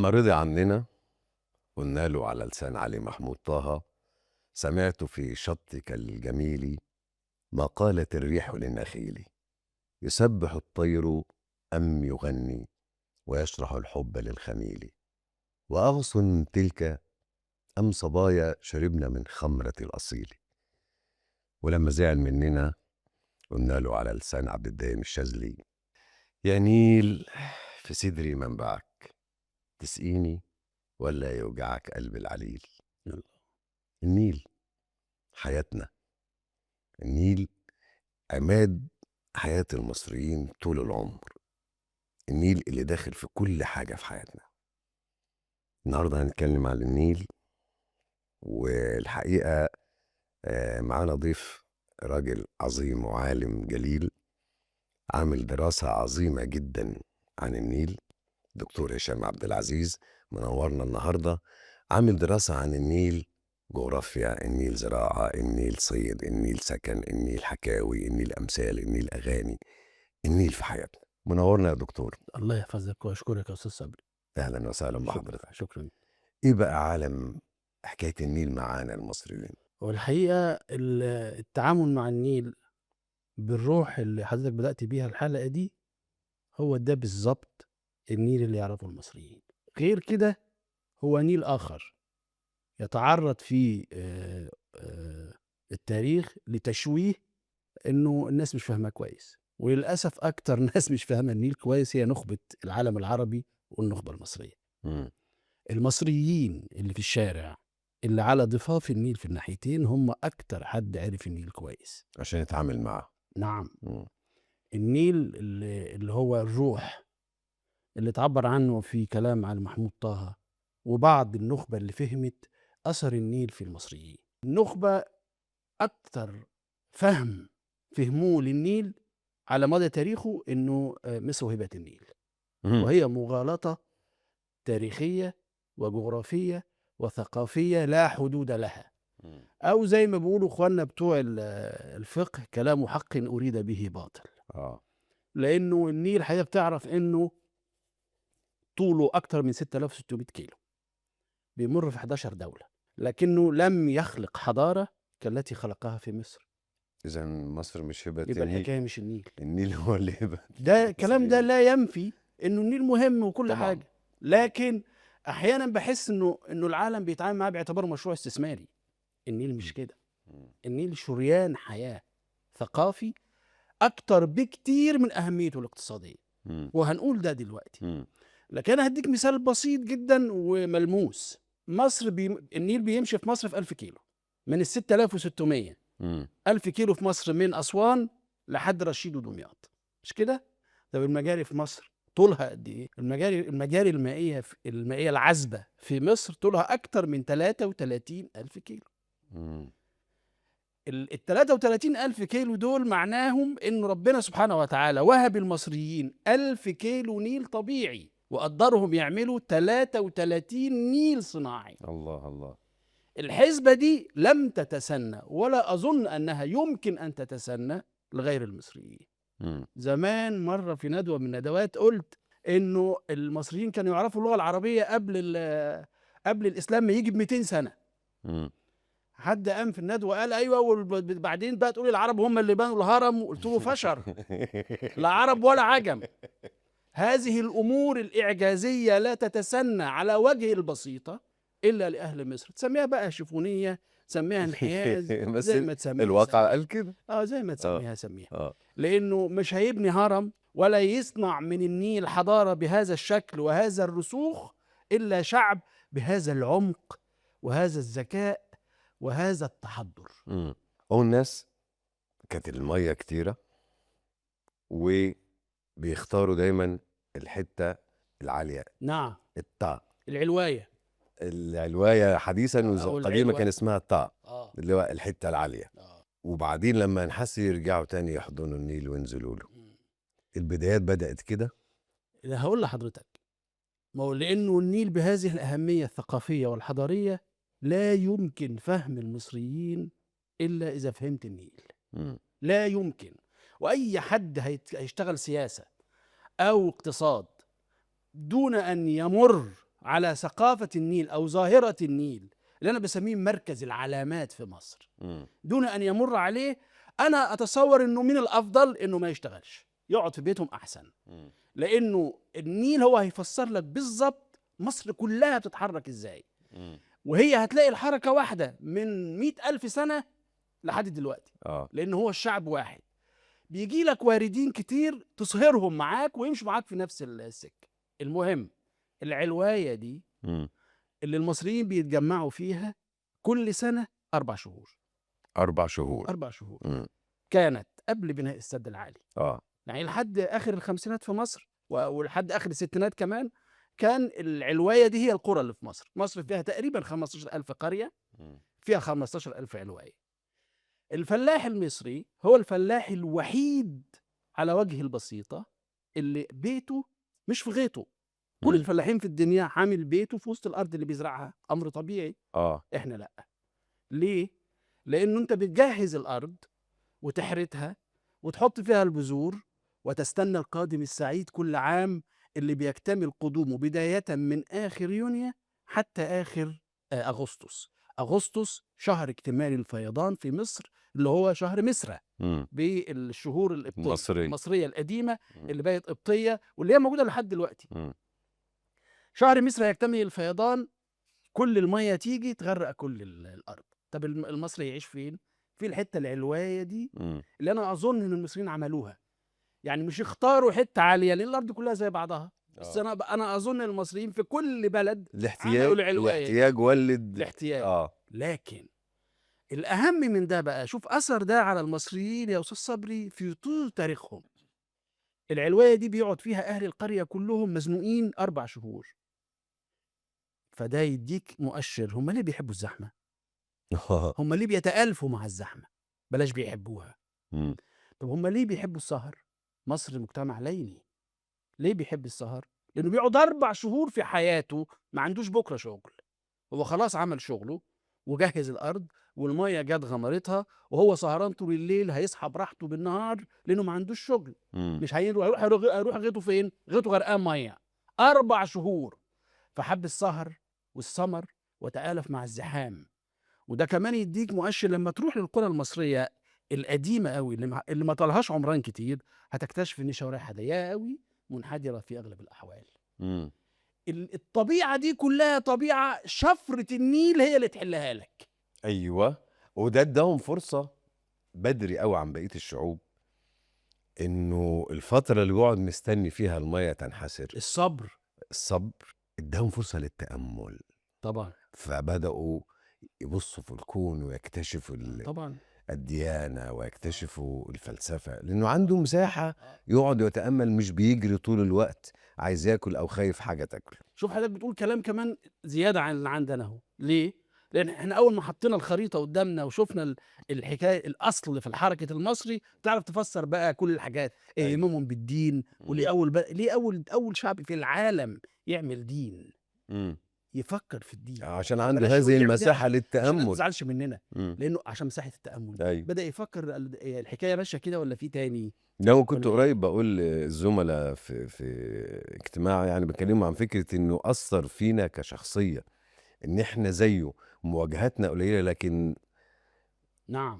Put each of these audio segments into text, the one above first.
لما رضي عننا قلنا له على لسان علي محمود طه: سمعت في شطك الجميل ما قالت الريح للنخيل، يسبح الطير أم يغني، ويشرح الحب للخميل، وأغص تلك أم صبايا شربنا من خمرة الأصيل. ولما زعل مننا قلنا له على لسان عبد الدايم الشاذلي: يا نيل في صدري منبعك، تسقيني ولا يوجعك قلب العليل. يلا. النيل حياتنا، النيل عماد حياة المصريين طول العمر، النيل اللي داخل في كل حاجة في حياتنا. النهاردة هنتكلم عن النيل، والحقيقة معانا ضيف راجل عظيم وعالم جليل عامل دراسة عظيمة جدا عن النيل. دكتور هشام عبد العزيز منورنا النهاردة، عامل دراسة عن النيل: جغرافيا النيل، زراعة النيل، صيد النيل، سكن النيل، حكاوي النيل، أمثال النيل، أغاني النيل في حياتنا. منورنا يا دكتور. الله يحفظك واشكرك يا استاذ صبري. أهلا وسهلا بحضرتك. شكرا. إيه بقى عالم حكاية النيل معانا المصريين؟ والحقيقه التعامل مع النيل بالروح اللي حضرتك بدات بيها الحلقه دي هو ده بالظبط النيل اللي يعرفه المصريين. غير كده هو نيل اخر يتعرض فيه التاريخ لتشويه، انه الناس مش فاهماه كويس، وللاسف اكتر ناس مش فاهمه النيل كويس هي نخبه العالم العربي والنخبه المصريه. مم. المصريين اللي في الشارع اللي على ضفاف النيل في الناحيتين هم اكتر حد عرف النيل كويس. عشان يتعامل معاه. نعم. مم. النيل اللي هو الروح اللي اتعبر عنه في كلام علي محمود طه وبعض النخبة اللي فهمت أثر النيل في المصريين. النخبة أكتر فهموه للنيل على مدى تاريخه إنه مصر وهبة النيل، مم. وهي مغالطة تاريخية وجغرافية وثقافية لا حدود لها، مم. أو زي ما بيقولوا إخواننا بتوع الفقه: كلام حق أريد به باطل. لأنه النيل حقيقة بتعرف إنه طوله أكتر من 6600 كيلو، بيمر في 11 دولة، لكنه لم يخلق حضارة كالتي خلقها في مصر. إذا مصر مش هبة يبقى النيل، الحكاية مش النيل. النيل هو اللي هبة. ده الكلام ده لا ينفي إنه النيل مهم وكل طبعا. حاجة، لكن أحيانا بحس إنه العالم بيتعامل معاه باعتباره مشروع استثماري. النيل مش كده. مم. النيل شريان حياة ثقافي أكتر بكتير من أهميته الاقتصادية، مم. وهنقول ده دلوقتي. مم. لكن أنا هديك مثال بسيط جدا وملموس. مصر النيل بيمشي في مصر في 1000 كيلو من ال 6600. مم. 1000 كيلو في مصر من أسوان لحد رشيد ودمياط، مش كده؟ طب المجاري في مصر طولها قد إيه؟ المجاري المائية العذبة في مصر طولها أكتر من 33 ألف كيلو. مم. ال 33 ألف كيلو دول معناهم إن ربنا سبحانه وتعالى وهب المصريين 1000 كيلو نيل طبيعي، وقدرهم يعملوا 33 نيل صناعي. الله الله. الحسبة دي لم تتسنى، ولا أظن أنها يمكن أن تتسنى لغير المصريين. مم. زمان مرة في ندوة من الندوات قلت إنه المصريين كانوا يعرفوا اللغة العربية قبل الإسلام ما يجي ب 200 سنة. مم. حد قام في الندوة قال: أيوة، وبعدين بقى تقول العرب هم اللي بنوا الهرم. قلت له: فشر، لا عرب ولا عجم. هذه الأمور الإعجازية لا تتسنى على وجه البسيطة إلا لأهل مصر. تسميها بقى شيفونية، تسميها انحياز، بس زي ما تسميها الواقع سميها. قال كده. زي ما اه تسميها سميها. اه لأنه مش هيبني هرم ولا يصنع من النيل حضارة بهذا الشكل وهذا الرسوخ إلا شعب بهذا العمق وهذا الذكاء وهذا التحضر. هو الناس كانت المية كتيرة، وبيختاروا دايما الحتة العالية، نعم. الطاء. العلواية العلواية حديثا أو قديما كان العلوة. اسمها الطاء، آه اللي هو الحتة العالية. آه وبعدين لما انحسوا يرجعوا تاني يحضنوا النيل وينزلوا له. مم. البدايات بدأت كده. ده هقول لحضرتك، ما هو لأنه النيل بهذه الأهمية الثقافية والحضارية لا يمكن فهم المصريين إلا إذا فهمت النيل. مم. لا يمكن. وأي حد هيشتغل سياسة أو اقتصاد دون أن يمر على ثقافة النيل أو ظاهرة النيل اللي أنا بسميه مركز العلامات في مصر دون أن يمر عليه، أنا أتصور إنه من الأفضل إنه ما يشتغلش، يقعد في بيتهم أحسن، لأنه النيل هو هيفسر لك بالظبط مصر كلها بتتحرك إزاي، وهي هتلاقي الحركة واحدة من 100,000 سنة لحد دلوقتي، لأن هو الشعب واحد. بيجي لك واردين كتير تصهرهم معاك ويمشوا معاك في نفس السكة. المهم العلواية دي اللي المصريين بيتجمعوا فيها كل سنة 4 شهور. 4 شهور. 4 شهور. كانت قبل بناء السد العالي. يعني لحد آخر الخمسينات في مصر ولحد آخر الستينات كمان كان العلواية دي هي القرى اللي في مصر. مصر فيها تقريبا 15,000 قرية، فيها 15,000 علواية. الفلاح المصري هو الفلاح الوحيد على وجه البسيطة اللي بيته مش في غيطه. كل الفلاحين في الدنيا عامل بيته في وسط الأرض اللي بيزرعها، أمر طبيعي. إحنا لأ. ليه؟ لأنه أنت بتجهز الأرض وتحرثها وتحط فيها البذور وتستنى القادم السعيد كل عام اللي بيكتمل قدومه بداية من آخر يونيو حتى آخر أغسطس. أغسطس شهر اكتمال الفيضان في مصر اللي هو شهر مسرة بالشهور المصرية القديمة اللي بقت قبطية واللي هي موجودة لحد دلوقتي. شهر مسرة يكتمل الفيضان، كل المية تيجي تغرق كل الأرض. طب المصري يعيش فين؟ في الحتة العلواية دي اللي أنا أظن إن المصريين عملوها. يعني مش اختاروا حتة عالية لأن الأرض كلها زي بعضها، بس أنا أظن المصريين في كل بلد الاحتياج ولد الاحتياج. لكن الأهم من ده بقى، شوف أثر ده على المصريين يا أستاذ صبري في طول تاريخهم. العلواية دي بيقعد فيها أهل القرية كلهم مزنوقين 4 شهور. فده يديك مؤشر هم ليه بيحبوا الزحمة؟ هم ليه بيتألفوا مع الزحمة؟ بلاش بيحبوها. طب هم ليه بيحبوا السهر؟ مصر مجتمع ليلي. ليه بيحب السهر؟ لأنه بيقعد 4 شهور في حياته ما عندوش بكرة شغل. هو خلاص عمل شغله وجهز الأرض والمية جت غمرتها وهو سهران طول الليل، هيصحى براحته بالنهار لأنه ما عندوش شغل. مش هيروح غيطه فين؟ غيطه غرقان مية 4 شهور. فحب السهر والسمر وتآلف مع الزحام. وده كمان يديك مؤشر لما تروح للقرى المصرية القديمة قوي اللي ما طالهاش عمران كتير، هتكتشف ان شوارعها ضيقة قوي منحدرة في اغلب الاحوال. الطبيعة دي كلها طبيعة شفرة النيل هي اللي تحلها لك. ايوه، وده اداهم فرصة بدري قوي عن بقية الشعوب انه الفترة اللي يقعد مستني فيها المية تنحسر، الصبر اداهم فرصة للتأمل طبعا. فبدأوا يبصوا في الكون ويكتشفوا طبعا الديانة ويكتشفوا الفلسفة، لأنه عنده مساحة يقعد يتأمل، مش بيجري طول الوقت عايز ياكل أو خايف حاجة تاكله. شوف حضرتك بتقول كلام كمان زيادة عن اللي عندنا اهو. ليه؟ لأن احنا أول ما حطينا الخريطة قدامنا وشفنا الحكاية الأصل في الحركة المصري، تعرف تفسر بقى كل الحاجات. اهتمامهم بالدين، وليه ليه أول شعب في العالم يعمل دين. يفكر في الدين عشان عنده هذه المساحة للتأمل. ما تزعلش مننا لأنه عشان مساحة التأمل. بدأ يفكر الحكاية ماشية كده ولا في تاني. لو كنت قريب بقول للزملاء في اجتماع يعني بكلمهم عن فكرة انه أثر فينا كشخصية ان احنا زيه، مواجهاتنا قليلة لكن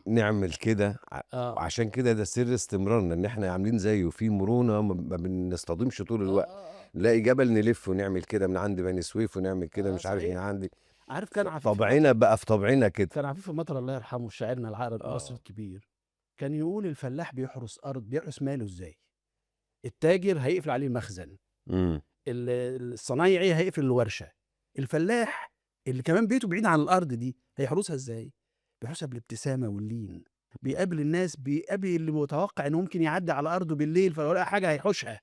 نعمل كده. وعشان كده ده سر استمرارنا ان احنا عاملين زيه في مرونة، ما بنصطدمش طول الوقت. نلاقي جبل نلف ونعمل كده من عند بني سويف ونعمل كده مش عارف من عندي. عارف كان عفيف طبعنا بقى في طبعنا كده. كان عفيف مطر الله يرحمه شاعرنا العربي المصري الكبير، كان يقول الفلاح بيحرس أرض بيحرس ماله ازاي؟ التاجر هيقفل عليه المخزن، الصنايعي هيقفل الورشة، الفلاح اللي كمان بيته بعيد عن الأرض دي هيحرسها ازاي؟ بيحرسها بالابتسامة واللين. بيقابل الناس، بيقابل اللي متوقع انه ممكن يعدي على أرضه بالليل فلو لقى حاجة هيحوشها.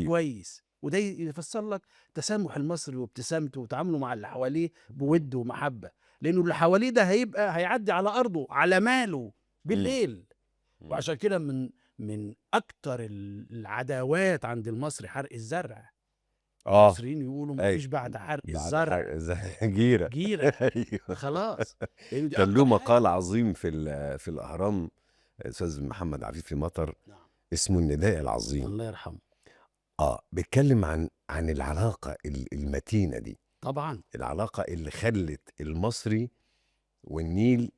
كويس. وده يفسر لك تسامح المصري وابتسامته وتعامله مع اللي حواليه بود ومحبة، لأنه اللي حواليه ده هيعدي على أرضه على ماله بالليل. وعشان كده من أكتر العداوات عند المصري حرق الزرع. المصريين يقولوا مفيش بعد حرق الزرع جيرة. خلاص. كان له مقال عظيم في الأهرام أستاذ محمد عفيف مطر اسمه النداء العظيم، الله يرحمه. بيتكلم عن عن العلاقة المتينة دي، طبعًا. العلاقة اللي خلّت المصري والنيل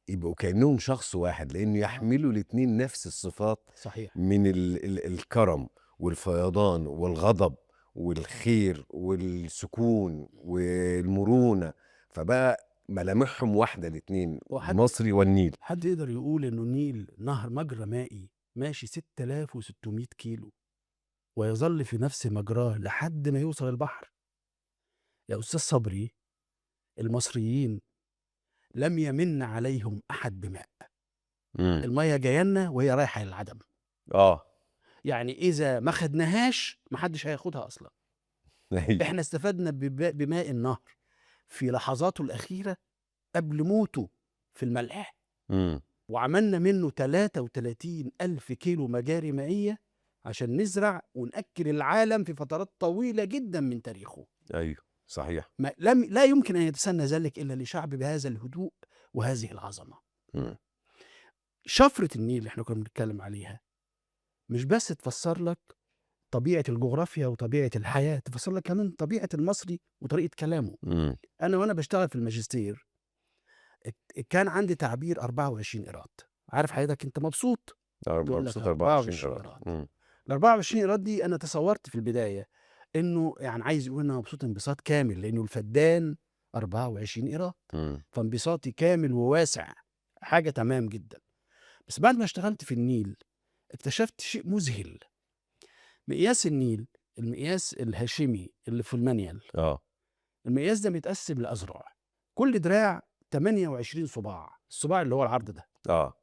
يبقوا كأنهم شخص واحد، لإنه يحملوا الاتنين نفس الصفات صحيح. من الكرم والفيضان والغضب والخير والسكون والمرونة، فبقى ملامحهم واحدة الاتنين، وحد المصري والنيل. حد يقدر يقول إنه النيل نهر مجرى مائي ماشي 6600 كيلو ويظل في نفس مجراه لحد ما يوصل البحر؟ يا أستاذ صبري، المصريين لم يمن عليهم أحد بماء، إمم. المَيّة جاية لنا وهي رايحة للعدم، آه. يعني إذا ما خدناهاش ما حدش هياخدها أصلًا. أيوه. إحنا استفدنا بماء النهر في لحظاته الأخيرة قبل موته في الملح، إمم. وعملنا منه 33,000 كيلو مجاري مائية عشان نزرع ونأكل العالم في فترات طويلة جدًا من تاريخه. أيوه، صحيح. لا يمكن أن يتسنى ذلك إلا لشعب بهذا الهدوء وهذه العظمة. إمم. شفرة النيل اللي إحنا كنا بنتكلم عليها مش بس تفسر لك طبيعة الجغرافيا وطبيعة الحياة، تفسر لك كمان طبيعة المصري وطريقة كلامه. إمم. أنا وأنا باشتغل في الماجستير كان عندي تعبير 24 قيراط، عارف حضرتك أنت مبسوط؟ يقول لك مبسوط 24 24 قيراط. قيراط. إمم. ال24 قيراط دي أنا تصورت في البداية إنه يعني عايز يقول أنا مبسوط انبساط كامل، لإنه الفدان 24 قيراط، إمم. فانبساطي كامل وواسع، حاجة تمام جدًا. بس بعد ما اشتغلت في النيل اكتشفت شيء مذهل. مقياس النيل، المقياس الهاشمي اللي في المانيال، آه. المقياس ده متقسم لأذرع، كل دراع 28 صباع، الصباع اللي هو العرض ده آه.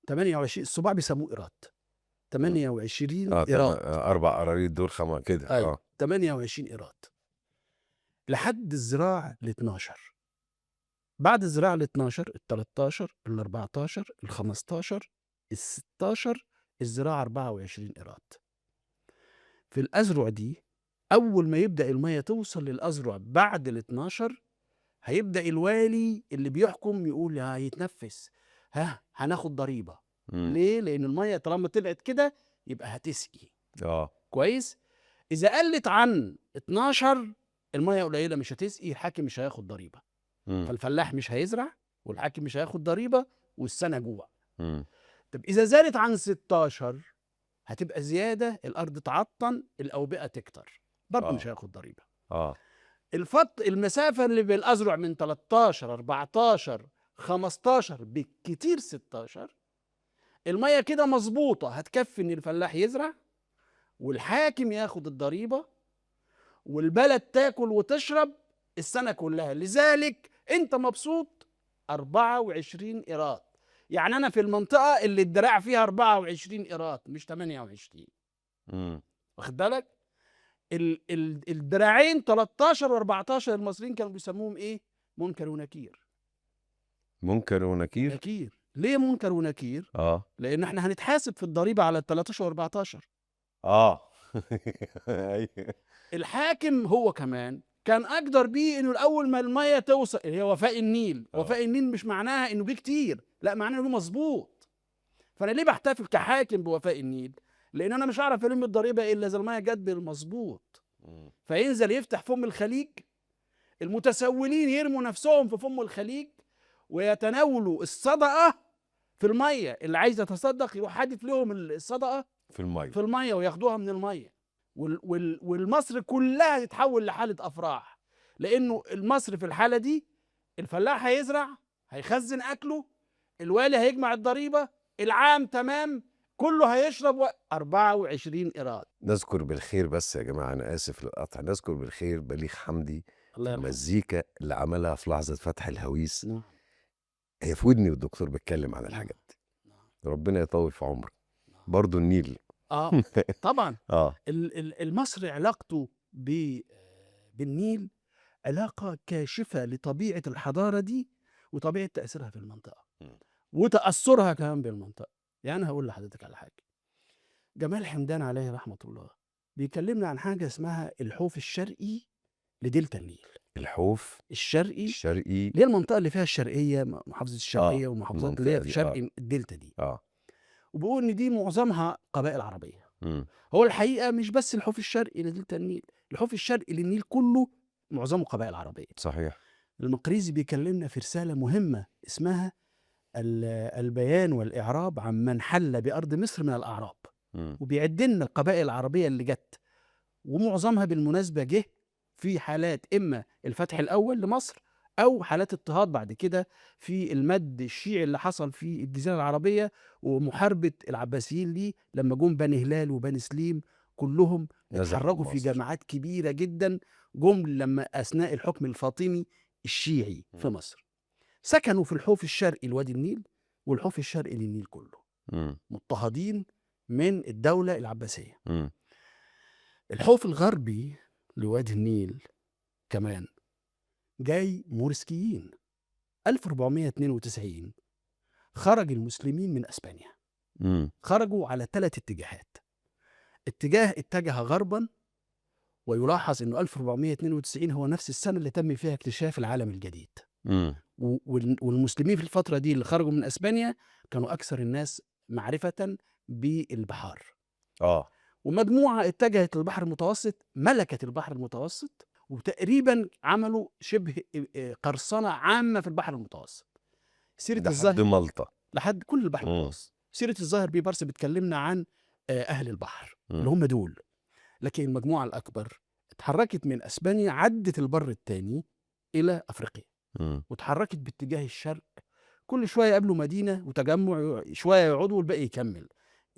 28 الصباع بيسموه قيراط، إمم. 28 آه. قيراط. 4 قراريط دول كده. أيوه، آه. 28 قيراط لحد الذراع ال12. بعد الذراع ال12 ال13 ال14 ال15 ال16 الذراع 24 قيراط. في الأذرع دي أول ما يبدأ المَيّة توصل للأذرع بعد ال12 هيبدأ الوالي اللي بيحكم يقول هيتنفّس، هناخد ضريبة. إمم. ليه؟ لإن المَيّة طالما طلعت كده يبقى هتسقي، آه. كويس؟ إذا قلّت عن 12 المَيّة قليلة مش هتسقي، الحاكم مش هياخد ضريبة، إمم. فالفلاح مش هيزرع والحاكم مش هياخد ضريبة والسَنة جوع. إمم. طب إذا زادت عن 16 هتبقى زيادة، الأرض تعطّن، الأوبئة تكتر، برضه مش آه. هياخد ضريبة. آه. المسافة اللي بالأذرع من 13 14 15 بالكتير 16 المَيّة كده مضبوطة هتكفّي إن الفلاح يزرع والحاكم ياخد الضريبة والبلد تاكل وتشرب السنة كلها، لذلك أنت مبسوط 24 قيراط، يعني أنا في المنطقة اللي الدراع فيها 24 قيراط مش 28. إمم. واخد بالك؟ الدراعين 13 و14 المصريين كانوا بيسموهم إيه؟ منكر ونكير. منكر ونكير؟ نكير، ليه منكر ونكير؟ آه. لإن إحنا هنتحاسب في الضريبة على ال13 و14. آه. أيوه. الحاكم هو كمان كان أقدر بيه إنه الأول ما المَيّة توصل اللي هي وفاء النيل، آه. وفاء النيل مش معناها إنه جه كتير، لأ معناها إنه مضبوط. فأنا ليه باحتفل كحاكم بوفاء النيل؟ لإن أنا مش هاعرف ألم الضريبة إلا إذا المَيّة جات بالمضبوط. إمم. فينزل يفتح فم الخليج، المتسولين يرموا نفسهم في فم الخليج ويتناولوا الصدقة في المَيّة، اللي عايز يتصدق يروح حادف لهم الصدقة في المَيّة. في المَيّة وياخدوها من المَيّة، والمصر كلها تتحول لحالة أفراح، لإنه المصر في الحالة دي الفلاح هيزرع، هيخزن أكله، الوالي هيجمع الضريبة، العام تمام، كله هيشرب 24 قيراط. نذكر بالخير بس يا جماعة، أنا آسف للقطع، نذكر بالخير بليغ حمدي، الله يرحمه. المزيكا اللي عملها في لحظة فتح الهويس نعم. هي في ودني والدكتور بيتكلم عن الحاجات دي. ربنا يطول في عمرك. برضه النيل. طبعًا آه. المصري علاقته بالنيل علاقة كاشفة لطبيعة الحضارة دي وطبيعة تأثيرها في المنطقة إمم. وتأثرها كمان بالمنطقة. يعني أنا هاقول لحضرتك على حاجة، جمال حمدان عليه رحمة الله بيكلمنا عن حاجة اسمها الحوف الشرقي لدلتا النيل. الحوف الشرقي الشرقي. اللي هي المنطقة اللي فيها الشرقية، محافظة الشرقية آه. والمحافظات اللي المنطقة هي في دي. شرق الدلتا دي، آه. وبيقول إن دي معظمها قبائل عربية. إمم. هو الحقيقة مش بس الحوف الشرقي لدلتا النيل، الحوف الشرقي للنيل كله معظمه قبائل عربية. صحيح. المقريزي بيكلمنا في رسالة مهمة اسمها البيان والإعراب عمن حل بأرض مصر من الأعراب، إمم. وبيعد لنا القبائل العربية اللي جت، ومعظمها بالمناسبة جه في حالات إما الفتح الأول لمصر أو حالات اضطهاد بعد كده في المد الشيعي اللي حصل في الجزيرة العربية ومحاربة العباسيين ليه لما جم بني هلال وبني سليم كلهم نزحوا اتحركوا في مصر. جماعات كبيرة جدا، جم لما أثناء الحكم الفاطمي الشيعي في إمم. مصر سكنوا في الحوف الشرقي لوادي النيل والحوف الشرقي للنيل كله، إمم. مضطهدين من الدولة العباسية. إمم. الحوف الغربي لوادي النيل كمان جاي موريسكيين. 1492 خرج المسلمين من اسبانيا، إمم. خرجوا على 3 اتجاهات. اتجه غربا، ويلاحظ انه 1492 هو نفس السنه اللي تم فيها اكتشاف العالم الجديد. إمم. والمسلمين في الفتره دي اللي خرجوا من اسبانيا كانوا اكثر الناس معرفه بالبحار. آه. ومجموعة اتجهت للبحر المتوسط، ملكت البحر المتوسط، وتقريبا عملوا شبه قرصنة عامة في البحر المتوسط. سيرة لحد الظاهر مالطا. لحد كل البحر إمم. المتوسط. سيرة الظاهر بيبرس بتكلمنا عن أهل البحر اللي إمم. هم دول، لكن المجموعة الأكبر اتحركت من أسبانيا، عدت البر الثاني إلى أفريقيا، إمم. واتحركت باتجاه الشرق. كل شوية يقابلوا مدينة وتجمع، شوية يقعدوا والباقي يكمل.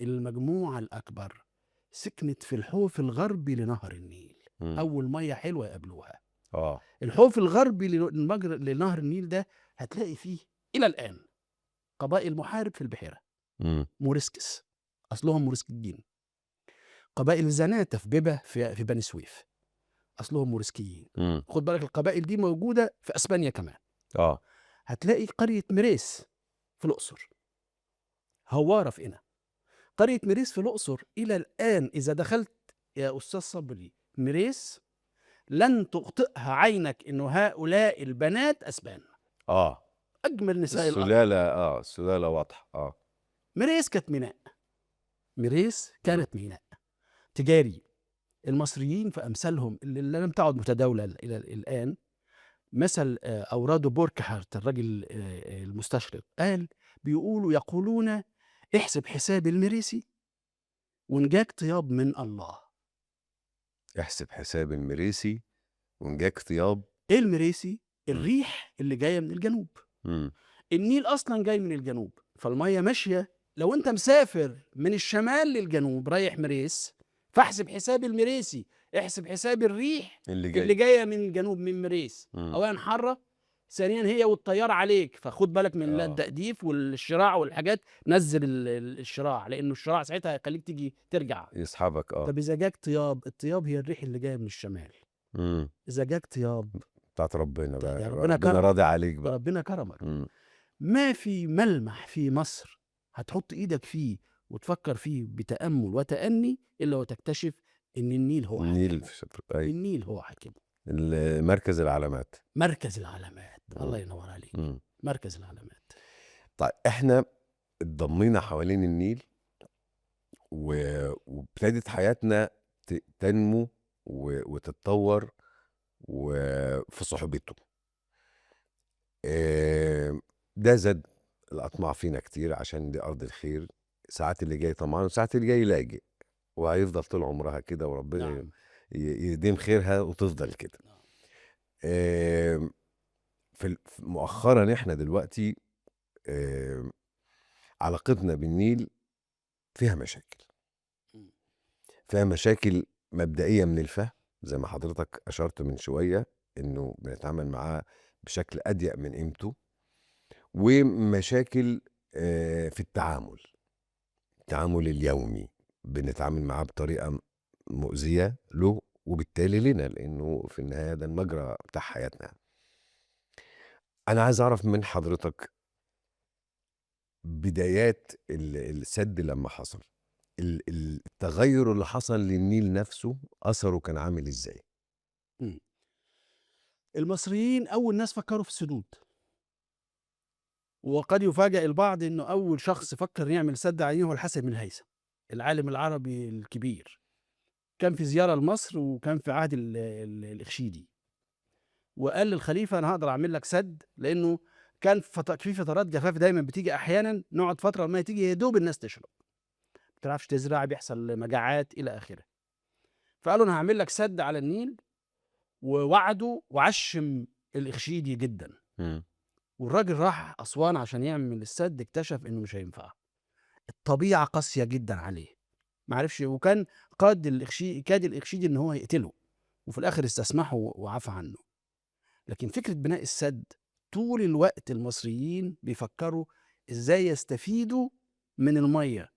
المجموعة الأكبر سكنت في الحوف الغربي لنهر النيل، إمم. أول مية حلوة يقابلوها. آه. الحوف الغربي لنهر النيل ده هتلاقي فيه إلى الآن قبائل محارب في البحيرة، إمم. موريسكس، أصلهم موريسكيين. قبائل زناتة في بيبة في بني سويف، أصلهم موريسكيين. إمم. خد بالك القبائل دي موجودة في أسبانيا كمان. آه. هتلاقي قرية مريس في الأقصر، هوارة في قنا. قرية مريس في الأقصر إلى الآن إذا دخلت يا أستاذ صبري مريس لن تخطئها عينك إنه هؤلاء البنات أسبان، آه. أجمل نساء الأرض. السلالة واضحة. آه. مريس كانت ميناء، مريس كانت ميناء تجاري. المصريين في أمثالهم اللي لم تعد متداولة إلى الآن، مثل أورادو بوركهارت الراجل المستشرق قال، يقولون احسب حساب المريسي ونجاك طياب من الله. احسب حساب المريسي ونجاك طياب. ايه المريسي؟ إمم. الريح اللي جايه من الجنوب. إمم. النيل اصلا جاي من الجنوب، فالميه ماشيه. لو انت مسافر من الشمال للجنوب رايح مريس، فاحسب حساب المريسي، احسب حساب الريح اللي اللي جاي. جايه من الجنوب من مريس. إمم. اولا حاره، ثانيا هي والطيار عليك، فخد بالك من آه. التأديف والشراع والحاجات. نزل الشراع، لانه الشراع ساعتها هيخليك تيجي ترجع. يسحبك. آه. طب اذا جاك طياب، الطياب هي الريح اللي جايه من الشمال. إمم. اذا جاك طياب بتاعت ربنا بقى. يا ربنا ربنا كرم، راضي عليك بقى. ربنا كرمك. إمم. ما في ملمح في مصر هتحط ايدك فيه وتفكر فيه بتأمل وتأني الا وتكتشف ان النيل هو النيل حاكمه. في شطر. أيوه. النيل هو حاكمه، مركز العلامات. مركز العلامات. إمم. الله ينور عليك، إمم. مركز العلامات. طيب إحنا اتضمينا حوالين النيل وابتدت حياتنا تنمو وتتطور وفي صحبته. ده زاد الأطماع فينا كتير عشان دي أرض الخير. ساعات اللي جاي طمعان وساعات اللي جاي لاجئ، وهيفضل طول عمرها كده، وربنا نعم. يديم خيرها وتفضل كده. نعم. مؤخرا احنا دلوقتي علاقتنا بالنيل فيها مشاكل. مم. فيها مشاكل مبدئية من الفهم، زي ما حضرتك أشرت من شوية إنه بنتعامل معاه بشكل أضيق من قيمته، ومشاكل في التعامل اليومي. بنتعامل معاه بطريقة مؤذية له وبالتالي لنا، لأنه في النهاية ده المجرى بتاع حياتنا. أنا عايز أعرف من حضرتك بدايات السد لما حصل، التغير اللي حصل للنيل نفسه أثره كان عامل إزاي؟ مم. المصريين أول ناس فكروا في السدود، وقد يفاجأ البعض إنه أول شخص فكر يعمل سد عليه هو الحسن بن هيثم. العالم العربي الكبير، كان في زيارة لمصر وكان في عهد الإخشيدي، وقال للخليفة أنا هاقدر أعمل لك سد، لأنه كان في فترات جفاف دايمًا بتيجي أحيانًا، نقعد فترة المَيّة تيجي يا دوب الناس تشرب، ما بتعرفش تزرع، بيحصل مجاعات إلى آخره. فقالوا أنا هاعمل لك سد على النيل، ووعده وعشِّم الإخشيدي جدًا، إمم. والراجل راح أسوان عشان يعمل السد، اكتشف إنه مش هينفع، الطبيعة قاسية جدًا عليه، ما عرفش، وكان كاد الإخشيدي إن هو يقتله، وفي الآخر استسمحه وعفى عنه. لكن فكرة بناء السد طول الوقت المصريين بيفكروا إزاي يستفيدوا من المَيّة.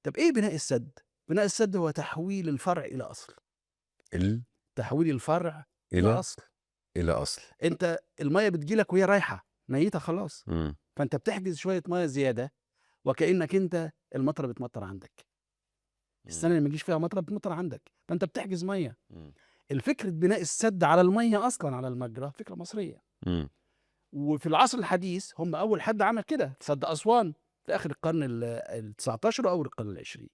طب إيه بناء السد؟ بناء السد هو تحويل الفرع إلى أصل، ال تحويل الفرع إلى إلى أصل. إلى أصل. أنت المَيّة بتيجي لك وهي رايحة، ميتة خلاص، إمم. فأنت بتحجز شوية مَيّة زيادة، وكأنك أنت المطرة بتمطر عندك، إمم. السنة اللي ما يجيش فيها مطرة بتمطر عندك، فأنت بتحجز مَيّة. إمم. الفكرة بناء السد على المَيّة أصلًا على المجرى فكرة مصرية، إمم. وفي العصر الحديث هم أول حد عمل كده، سد أسوان في آخر القرن ال19 وأول القرن ال20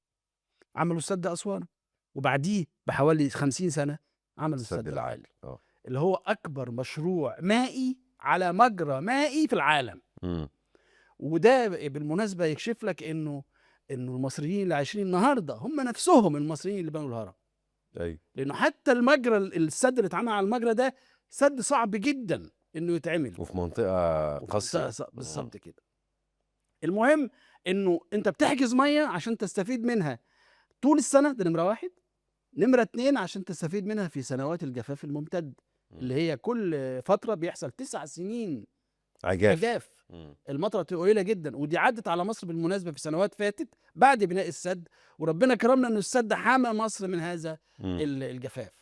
عملوا سد أسوان، وبعديه بحوالي 50 سنة عملوا السد السد العالي. العالي، آه. اللي هو أكبر مشروع مائي على مجرى مائي في العالم. إمم. وده بالمناسبة يكشف لك إنه المصريين اللي عايشين النهارده هم نفسهم المصريين اللي بنوا الهرم، أيوه. لأنه حتى المجرى السد اللي اتعمل على المجرى ده سد صعب جدًا إنه يتعمل، وفي منطقة وفي منطقة قاسية. إمم. بالضبط كده. المهم إنه أنت بتحجز مَيّة عشان تستفيد منها طول السنة، ده نمرة 1، نمرة 2 عشان تستفيد منها في سنوات الجفاف الممتد، اللي إمم. هي كل فترة بيحصل 9 سنين عجاف. جفاف، إمم. المطرة بتبقى قليلة جدًا، ودي عدِّت على مصر بالمناسبة في سنوات فاتت بعد بناء السد، وربنا كرمنا إنه السد حمى مصر من هذا إمم. الجفاف.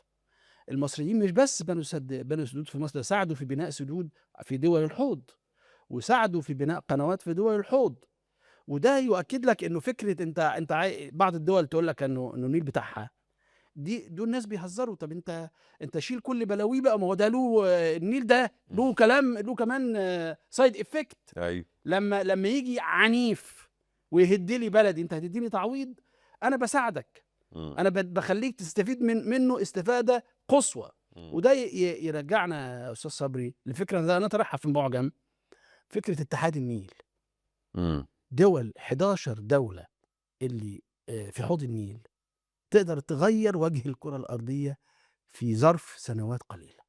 المصريين مش بس بنوا سدود في مصر، ده ساعدوا في بناء سدود في دول الحوض، وساعدوا في بناء قنوات في دول الحوض، وده يؤكد لك إنه فكرة أنت بعض الدول تقول لك إنه النيل بتاعها، دول ناس بيهزروا. طب أنت شيل كل بلاويه بقى، ما هو ده له النيل ده إمم. له كمان side effect، أيوه. لمّا ييجي عنيف ويهد لي بلدي، أنت هتدّيني تعويض؟ أنا باساعدك، إمم. أنا باخلّيك تستفيد منه استفادة قصوى. إمم. وده يرجّعنا يا أستاذ صبري لفكرة أنا طارحها في المعجم، فكرة اتحاد النيل. إمم. 11 دولة اللي في حوض النيل تقدر تغيّر وجه الكرة الأرضية في ظرف سنوات قليلة،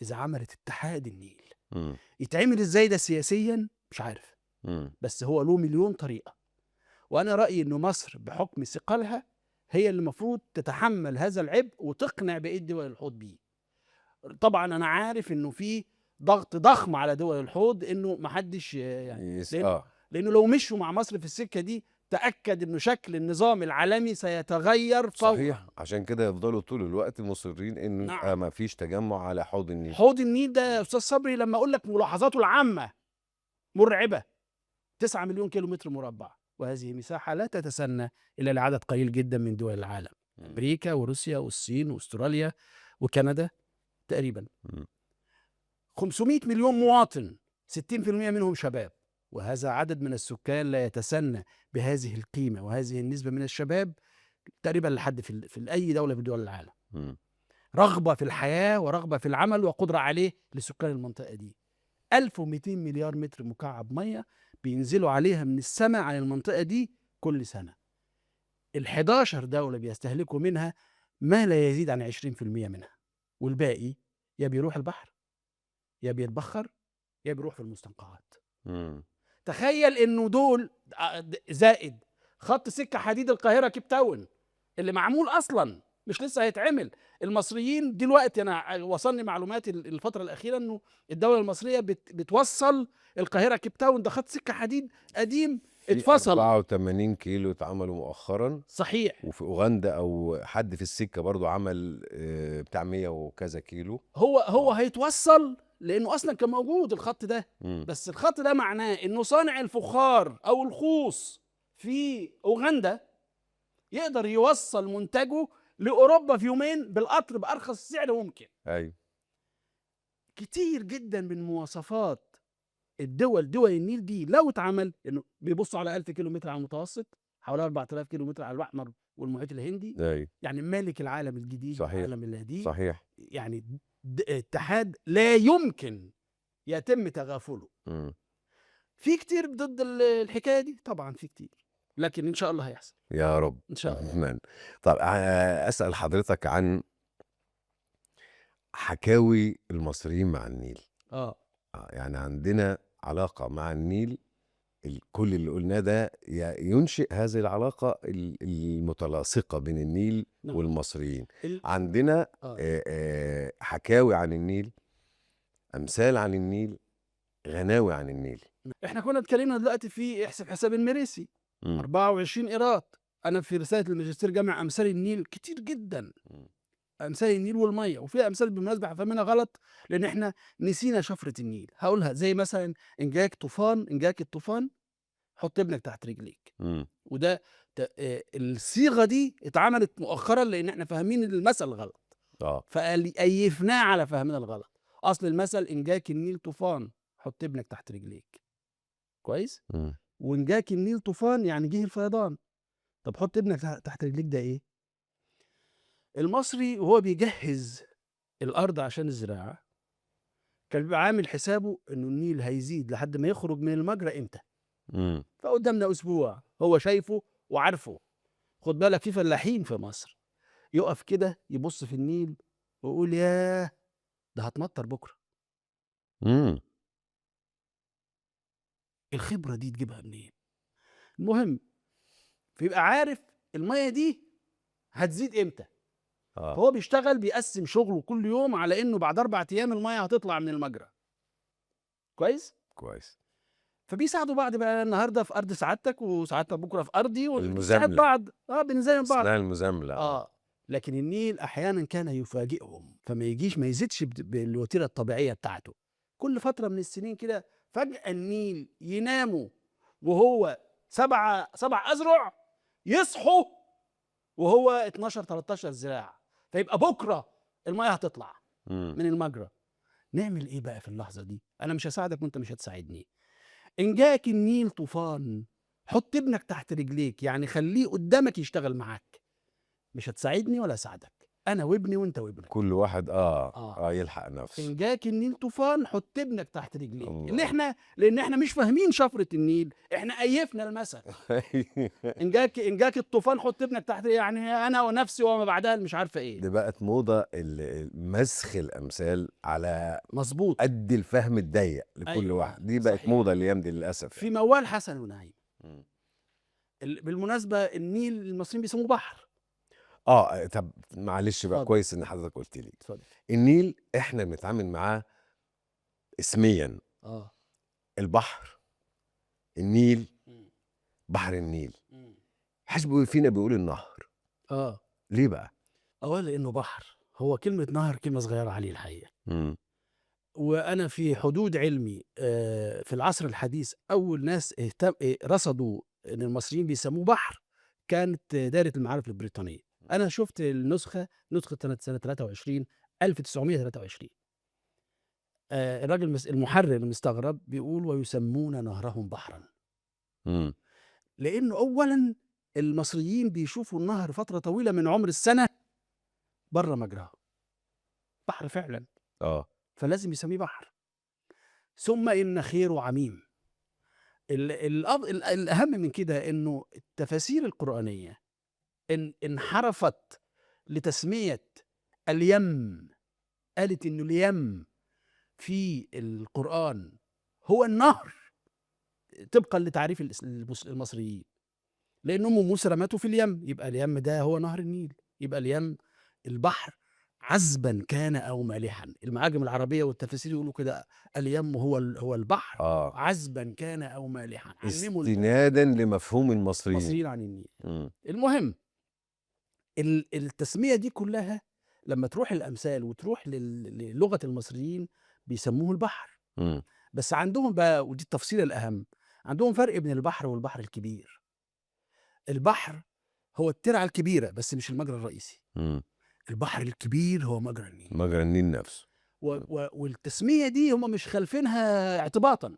إذا عملت اتحاد النيل. إمم. يتعمل إزاي ده سياسيًا؟ مش عارف، إمم. بس هو له مليون طريقة. وأنا رأيي إنه مصر بحكم ثقلها هي اللي المفروض تتحمل هذا العبء وتقنع بقية دول الحوض بيه. طبعًا أنا عارف إنه في ضغط ضخم على دول الحوض إنه ما حدش يعني آه. لأنه لو مشوا مع مصر في السكة دي تأكد إنه شكل النظام العالمي سيتغير صحيح، فورًا. عشان كده يفضلوا طول الوقت مصرين إنه يبقى نعم. ما فيش تجمُّع على حوض النيل. حوض النيل ده يا أستاذ صبري لما أقول لك ملاحظاته العامة مرعبة، 9 مليون كيلومتر مربع، وهذه مساحة لا تتسنى إلا لعدد قليل جدًا من دول العالم، إمم. أمريكا وروسيا والصين وأستراليا وكندا تقريبًا. إمم. 500 مليون مواطن، 60% منهم شباب، وهذا عدد من السكان لا يتسنى بهذه القيمة وهذه النسبة من الشباب تقريبًا لحد في أي دولة من دول العالم. إمم. رغبة في الحياة ورغبة في العمل وقدرة عليه لسكان المنطقة دي. 1200 مليار متر مكعب مَيّة بينزلوا عليها من السما على المنطقة دي كل سنة. ال11 دولة بيستهلكوا منها ما لا يزيد عن 20% منها، والباقي يا بيروح البحر، يا بيتبخر، يا بيروح في المستنقعات. إمم. تخيل إنه دول زائد خط سكة حديد القاهرة كيب تاون اللي معمول أصلًا مش لسه هيتعمل. المصريين دلوقتي أنا وصلني معلومات الفترة الأخيرة إنه الدولة المصرية بتوصّل القاهرة كيب تاون، ده خط سكة حديد قديم في اتفصل. 84 كيلو اتعملوا مؤخرًا، صحيح. وفي أوغندا أو حد في السكة برضه عمل بتاع 100 وكذا كيلو. هو هيتوصّل لإنه أصلًا كان موجود الخط ده، إمم. بس الخط ده معناه إنه صانع الفخار أو الخوص في أوغندا يقدر يوصّل منتجه لأوروبا في يومين بالقطر بأرخص سعر ممكن. أيوه. كتير جدًا من مواصفات دول النيل دي لو اتعمل إنه بيبصوا على 1000 كيلومتر على المتوسط، حوالي 4000 كيلو متر على البحر الأحمر والمحيط الهندي، أيوه. يعني مالك العالم الجديد صحيح. والعالم القديم. صحيح. يعني اتحاد لا يمكن يتم تغافله. إمم. في كتير ضد الحكاية دي، طبعًا في كتير، لكن إن شاء الله هيحصل، يا رب. إن شاء الله. أتمنى. طب أسأل حضرتك عن حكاوي المصريين مع النيل. آه. يعني عندنا علاقة مع النيل، كل اللي قُلناه ده ينشئ هذه العلاقة المتلاصقة بين النيل نعم. والمصريين. ال عندنا آه. حكاوي عن النيل، أمثال عن النيل، غناوي عن النيل. إحنا كنا اتكلمنا دلوقتي في احسب حساب المريسي، إمم. 24 قيراط. أنا في رسالة الماجستير جامع أمثال النيل كتير جدًا، إمم. أمثال النيل والمَيّة، وفي أمثال بالمناسبة إحنا فاهمينها غلط، لإن إحنا نسينا شفرة النيل. هاقولها زي مثلًا إن جاك الطوفان حُط ابنك تحت رجليك. إمم. وده الصيغة دي اتعملت مؤخرًا لإن إحنا فاهمين المثل غلط، آه. أيّفناه على فهمنا الغلط. أصل المثل إن جاك النيل طوفان حُط ابنك تحت رجليك، كويس؟ إمم. وإن جاك النيل طوفان يعني جِه الفيضان. طب حُط ابنك تحت رجليك ده إيه؟ المصري وهو بيجهّز الأرض عشان الزراعة، كان بيبقى عامل حسابه إنه النيل هيزيد لحد ما يخرج من المجرى إمتى؟ إمم. فقدامنا أسبوع، هو شايفه وعارفه. خُد بالك في فلاحين في مصر يُقف كده يبُص في النيل ويقول ياه! ده هتمطّر بُكرة. إمم. الخبرة دي تجيبها منين؟ المهم فيبقى عارف المَيّة دي هتزيد إمتى. آه. فهو بيشتغل بيقسّم شغله كل يوم على إنه بعد 4 أيام المَيّة هتطلع من المجرى، كويس؟ كويس. فبيساعدوا بعض بقى، النهارده في أرض سعادتك وسعادتك بكرة في أرضي بنساعد المزاملة. بعض، بنزاحم بعض. اسمها المزاملة. آه. لكن النيل أحيانًا كان يفاجئهم، ما يزيدش بالوتيرة الطبيعية بتاعته. كل فترة من السنين كده فجأة النيل يناموا وهو 7 أذرع، يصحوا وهو 12، 13 ذراع، فيبقى بكرة المَيّة هتطلع إمم. من المجرى. نعمل إيه بقى في اللحظة دي؟ أنا مش هاساعدك وأنت مش هتساعدني. إن جاك النيل طوفان، حُط ابنك تحت رجليك، يعني خلّيه قدّامك يشتغل معاك. مش هتساعدني ولا هاساعدك، أنا وابني وأنت وابنك. كل واحد آه. يلحق نفسه. إن جاك النيل طوفان، حُط ابنك تحت رجليك. الله. لإن إحنا مش فاهمين شفرة النيل، إحنا أيّفنا المثل. إن جاك الطوفان حُط ابنك تحت، يعني أنا ونفسي وما بعدها اللي مش عارفة إيه. دي بقت موضة مسخ الأمثال على مضبوط. قد الفهم الضيق لكل أيوه، واحد، دي بقت صحيح. موضة الأيام دي للأسف في يعني. موال حسن ونعيم. إمم. بالمناسبة النيل المصريين بيسموه بحر. طب معلش بقى، اتفضل، كويس إن حضرتك قُلت لي. اتفضل. النيل إحنا بنتعامل معاه اسميًا، آه. البحر، النيل، إمم. بحر النيل. إمم. ما حدش فينا بيقول النهر. آه. ليه بقى؟ أولًا لإنه بحر، هو كلمة نهر كلمة صغيرة عليه الحقيقة. إمم. وأنا في حدود علمي في العصر الحديث أول ناس رصدوا إن المصريين بيسموه بحر كانت دايرة المعارف البريطانية. أنا شُفت نسخة سنة 23 1923. الراجل المحرر مستغرب بيقول: "ويسمون نهرهم بحرًا." إمم. لإنه أولًا المصريين بيشوفوا النهر فترة طويلة من عمر السنة برّه مجراه، بحر فعلًا، آه. فلازم يسميه بحر. ثم إن خيره عميم. الأهم من كده إنه التفاسير القرآنية انحرفت لتسمية اليم. قالت إنه اليم في القرآن هو النهر طبقًا لتعريف المصريين، لأن أم موسى رمته في اليم، يبقى اليم ده هو نهر النيل، يبقى البحر عذبًا كان أو مالحًا. المعاجم العربية والتفاسير يقولوا كده: اليم هو البحر آه. عذبًا كان أو مالحًا. عمموا استنادًا لمفهوم المصريين. المصريين عن النيل. إمم. المهم التسمية دي كلها لمّا تروح الأمثال وتروح للغة المصريين بيسموه البحر. إمم. بس عندهم بقى، ودي التفصيلة الأهم، عندهم فرق بين البحر والبحر الكبير. البحر هو الترعة الكبيرة بس مش المجرى الرئيسي. إمم. البحر الكبير هو مجرى النيل. مجرى النيل نفسه. والتسمية دي هم مش خالفينها اعتباطًا،